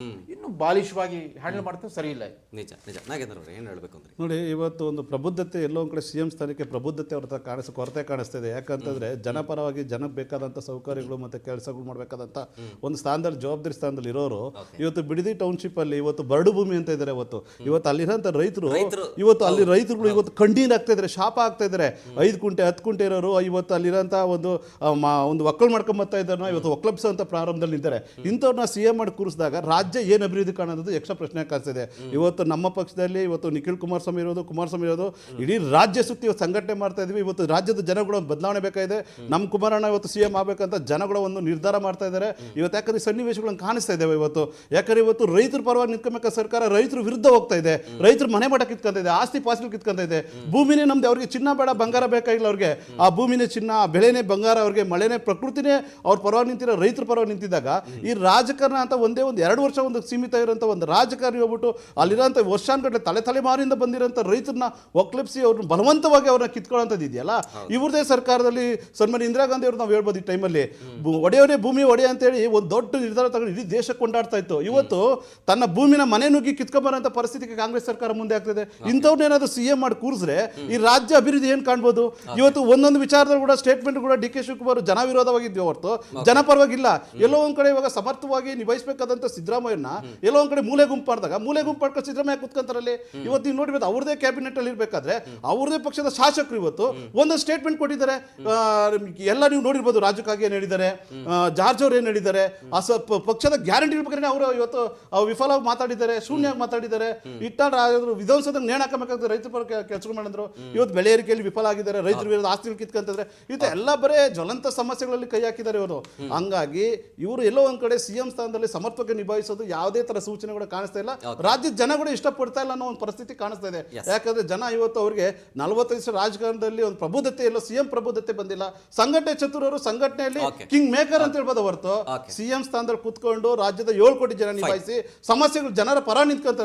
ಇನ್ನು ಬಾಲಿಶವಾಗಿ ಹ್ಯಾಂಡಲ್ ಮಾಡ್ತಾರೆ, ಸರಿ ಇಲ್ಲ. ನಿಜ ನಿಜ. ನಾಗೇಂದ್ರ ಅವರು ಏನು ಹೇಳಬೇಕು ಅಂದ್ರೆ, ನೋಡಿ, ಇವತ್ತು ಒಂದು ಪ್ರಬುದ್ಧತೆ ಎಲ್ಲೋ ಒಂದು ಕಡೆ ಸಿ ಎಂ ಸ್ಥಾನಕ್ಕೆ ಪ್ರಬುದ್ಧತೆ ಅವ್ರ ಹತ್ರ ಕೊರತೆ ಕಾಣಿಸ್ತಾ ಇದೆ. ಯಾಕಂತಂದ್ರೆ ಜನಪರವಾಗಿ ಜನಕ್ಕೆ ಬೇಕಾದಂಥ ಸೌಕರ್ಯಗಳು ಮತ್ತು ಕೆಲಸಗಳು ಮಾಡಬೇಕಾದಂಥ ಒಂದು ಸ್ಥಾನದಲ್ಲಿ, ಜವಾಬ್ದಾರಿ ಸ್ಥಾನದಲ್ಲಿ ಇರೋರು ಇವತ್ತು ಬಿಡದಿ ಟೌನ್ಶಿಪ್ ಅಲ್ಲಿ ಇವತ್ತು ಬರಡು ಭೂಮಿ ಅಂತ ಇದ್ದಾರೆ. ಇವತ್ತು ಅಲ್ಲಿರೋಂಥ ರೈತರು ಇವತ್ತು ಅಲ್ಲಿ ರೈತರುಗಳು ಇವತ್ತು ಕಂಡೀನ್ ಆಗ್ತಾ ಇದ್ದಾರೆ, ಶಾಪ ಆಗ್ತಾ ಇದ್ದಾರೆ. 5 ಕುಂಟೆ 10 ಕುಂಟೆ ಇರೋರು ಇವತ್ತು ಅಲ್ಲಿರೋಂಥ ಒಂದು ಒಕ್ಕಲು ಮಾಡ್ಕೊಂಬತ್ತಾ ಇದ್ದಾರೆ, ಇವತ್ತು ಒಕ್ಕಲಿಸೋಂಥ ಪ್ರಾರಂಭದಲ್ಲಿ ನಿಂತಾರೆ. ಇಂಥವ್ರನ್ನ ಸಿ ಎಂ ಮಾಡಿ ಕೂರಿಸಿದಾಗ ರಾಜ್ಯ ಏನು ಅಭಿವೃದ್ಧಿ ಕಾಣೋದು ಯಕ್ಷ ಪ್ರಶ್ನೆ ಕಾಣಿಸ್ತಿದೆ. ಇವತ್ತು ನಮ್ಮ ಪಕ್ಷದಲ್ಲಿ ಇವತ್ತು ನಿಖಿಲ್ ಕುಮಾರಸ್ವಾಮಿ ಇರೋದು ಇಡೀ ರಾಜ್ಯ ಸುತ್ತಿ ಇವತ್ತು ಸಂಘಟನೆ ಮಾಡ್ತಾ ಇದೀವಿ. ಇವತ್ತು ರಾಜ್ಯದ ಜನಗಳ ಬದಲಾವಣೆ ಬೇಕಾಗಿದೆ. ನಮ್ಮ ಕುಮಾರಣ್ಣ ಇವತ್ತು ಸಿ ಎಂ ಆಗಬೇಕಂತ ಜನಗಳ ಒಂದು ನಿರ್ಧಾರ ಮಾಡ್ತಾ ಇದ್ದಾರೆ. ಇವತ್ತು ಯಾಕಂದ್ರೆ ಸನ್ನಿವೇಶಗಳನ್ನು ಕಾಣಿಸ್ತಾ ಇದ್ದಾವೆ. ಯಾಕಂದ್ರೆ ಇವತ್ತು ರೈತರ ಪರವಾಗಿ ನಿಂತ್ಕೊಬೇಕಾದ ಸರ್ಕಾರ ರೈತರ ವಿರುದ್ಧ ಹೋಗ್ತಾ ಇದೆ. ರೈತರು ಮನೆ ಮಠ ಕಿತ್ಕೊಂತ ಇದೆ, ಆಸ್ತಿ ಪಾಸ್ತಿ ಕಿತ್ಕೊಂತ ಇದೆ. ಭೂಮಿನೇ ನಮ್ದು, ಅವ್ರಿಗೆ ಚಿನ್ನ ಬೇಡ ಬಂಗಾರ ಬೇಕಾಗಿಲ್ಲ. ಅವ್ರಿಗೆ ಆ ಭೂಮಿನೇ ಚಿನ್ನ, ಆ ಬೆಳೆನೇ ಬಂಗಾರ, ಅವ್ರಿಗೆ ಮಳೆನೇ ಪ್ರಕೃತಿನೇ ಅವ್ರ ಪರವಾಗಿ ನಿಂತಿರೋ, ರೈತರ ಪರವಾಗಿ ನಿಂತಿದ್ದಾಗ ಈ ರಾಜಕಾರಣ ಅಂತ ಒಂದೇ ಒಂದು 2 ವರ್ಷ ಒಂದು ಸೀಮಿತ ಇರೋಂಥ ಒಂದು ರಾಜಕಾರಣಿ ಹೋಗ್ಬಿಟ್ಟು ಅಲ್ಲಿರೋಂಥ ವರ್ಷಾನ್ಗಟ್ಟಲೆ ತಲೆಮಾರಿಂದ ಬಂದಿರೋಂಥ ರೈತರನ್ನ ಒಕ್ಲಿಪ್ಸಿ ಅವ್ರನ್ನ ಬಲವಂತವಾಗಿ ಅವ್ರನ್ನ ಕಿತ್ಕೊಳ್ಳೋಂಥದ್ದು ಇದೆಯಲ್ಲ. ಇವ್ರದೇ ಸರ್ಕಾರದಲ್ಲಿ ಸನ್ಮಾನ್ಯ ಇಂದಿರಾ ಗಾಂಧಿ ಅವ್ರು ನಾವು ಹೇಳ್ಬೋದು, ಈ ಟೈಮಲ್ಲಿ ಒಡೆಯವರೇ ಭೂಮಿ ಒಡೆಯ ಅಂತೇಳಿ ಒಂದು ದೊಡ್ಡ ನಿರ್ಧಾರ ತಗೊಂಡು ಇಡೀ ದೇಶಕ್ಕೆ ಕೊಂಡಾಡ್ತಾ ಇತ್ತು. ಇವತ್ತು ತನ್ನ ಭೂಮಿನ ಮನೆ ನುಗ್ಗಿ ಕಿತ್ಕೊಂಬರೋಂಥ ಪರಿಸ್ಥಿತಿಗೆ ಕಾಂಗ್ರೆಸ್ ಸರ್ಕಾರ ಮುಂದೆ ಆಗ್ತದೆ. ಇಂಥವ್ರನ್ನೇನಾದ್ರೂ ಸಿ ಎಂ ಮಾಡಿ ಕೂರಿಸ್ರೆ ಈ ರಾಜ್ಯ ಅಭಿವೃದ್ಧಿ ಏನು ಕಾಣ್ಬೋದು? ಇವತ್ತು ಒಂದೊಂದು ವಿಚಾರದಲ್ಲಿ ಕೂಡ ಸ್ಟೇಟ್ಮೆಂಟ್ ಕೂಡ ಡಿ ಕೆ ಶಿವಕುಮಾರ್ ಜನ ವಿರೋಧವಾಗಿದ್ವಿ ಹೊರತು ಜನಪರವಾಗಿಲ್ಲ. ಎಲ್ಲೋ ಒಂದ್ ಕಡೆ ಇವಾಗ ಸಮರ್ಥವಾಗಿ ನಿಭಾಯಿಸಬೇಕಾದಂಥ ಸಿದ್ದರಾಮಯ್ಯನ ಎಲ್ಲೋ ಒಂದ್ ಕಡೆ ಮೂಲೆ ಗುಂಪು ಮಾಡಿದಾಗ ಮೂಲೆ ಗುಂಪು ಮಾಡ್ಕೊಂಡು ಸಿದ್ದರಾಮಯ್ಯ ಕೂತ್ಕೊಂತಾರಲ್ಲಿ. ಇವತ್ತು ನೀವು ನೋಡಿರ್ಬೋದು, ಅವ್ರದೇ ಕ್ಯಾಬಿನೆಟ್ ಅಲ್ಲಿ ಇರಬೇಕಾದ್ರೆ ಅವ್ರದೇ ಪಕ್ಷದ ಶಾಸಕರು ಇವತ್ತು ಒಂದೊಂದು ಸ್ಟೇಟ್ಮೆಂಟ್ ಕೊಟ್ಟಿದ್ದಾರೆ. ಎಲ್ಲ ನೀವು ನೋಡಿರ್ಬೋದು, ರಾಜಕ್ಕಾಗಿ ಏನು ಹೇಳಿದ್ದಾರೆ, ಜಾರ್ಜ್ ಅವ್ರು ಏನು ಹೇಳಿದ್ದಾರೆ, ಪಕ್ಷದ ಗ್ಯಾರಂಟಿ ಇರ್ಬೇಕಾದ್ರೆ ಅವರು ಇವತ್ತು ವಿಫಲವಾಗಿ ಮಾತಾಡಿದ್ದಾರೆ, ಶೂನ್ಯವಾಗಿ ಮಾತಾಡಿದ್ದಾರೆ. ವಿಧಾನಸೌಧ ನೇಣು ಹಾಕಬೇಕಾದ್ರೆ ರೈತರ ಪರ ಕೆಲಸಗಳು ಮಾಡಿದ್ರು. ಇವತ್ತು ಬೆಳೆ ಏರಿಕೆಯಲ್ಲಿ ವಿಫಲ ಆಗಿದ್ದಾರೆ, ರೈತರ ವಿರುದ್ಧ ಆಸ್ತಿಗಳು ಕಿತ್ಕೊಂತಿದ್ರೆ. ಇದು ಎಲ್ಲ ಬರೇ ಜ್ವಲಂತ ಸಮಸ್ಯೆಗಳಲ್ಲಿ ಕೈ ಹಾಕಿದ್ದಾರೆ ಇವರು. ಹಂಗಾಗಿ ಇವರು ಎಲ್ಲೋ ಒಂದ್ ಕಡೆ ಸಿಎಂ ಸ್ಥಾನದಲ್ಲಿ ಸಮರ್ಪಕ ನಿಭಾಯಿಸೋದು ಯಾವುದೇ ತರ ಸೂಚನೆ ಕೂಡ ಕಾಣಿಸ್ತಾ ಇಲ್ಲ. ರಾಜ್ಯದ ಜನ ಕೂಡ ಇಷ್ಟಪಡ್ತಾ ಇಲ್ಲ ಅನ್ನೋ ಒಂದು ಪರಿಸ್ಥಿತಿ ಕಾಣಿಸ್ತಾ ಇದೆ. ಯಾಕಂದ್ರೆ ಜನ ಇವತ್ತು ಅವ್ರಿಗೆ 45 ವರ್ಷ ರಾಜಕಾರಣದಲ್ಲಿ ಒಂದು ಪ್ರಬುದ್ಧತೆ ಇಲ್ಲ, ಸಿಎಂ ಪ್ರಬುದ್ಧತೆ ಬಂದಿಲ್ಲ. ಸಂಘಟನೆ ಚತುರರು, ಸಂಘಟನೆಯಲ್ಲಿ ಕಿಂಗ್ ಮೇಕರ್ ಅಂತ ಹೇಳ್ಬೋದು ಹೊರತು ಸಿಎಂ ಸ್ಥಾನದಲ್ಲಿ ಕೂತ್ಕೊಂಡು ರಾಜ್ಯದ 7 ಕೋಟಿ ಜನ ನಿಭಾಯಿಸಿ ಸಮಸ್ಯೆಗಳು ಜನರ ಪರ ನಿಂತ್ಕೊಂತ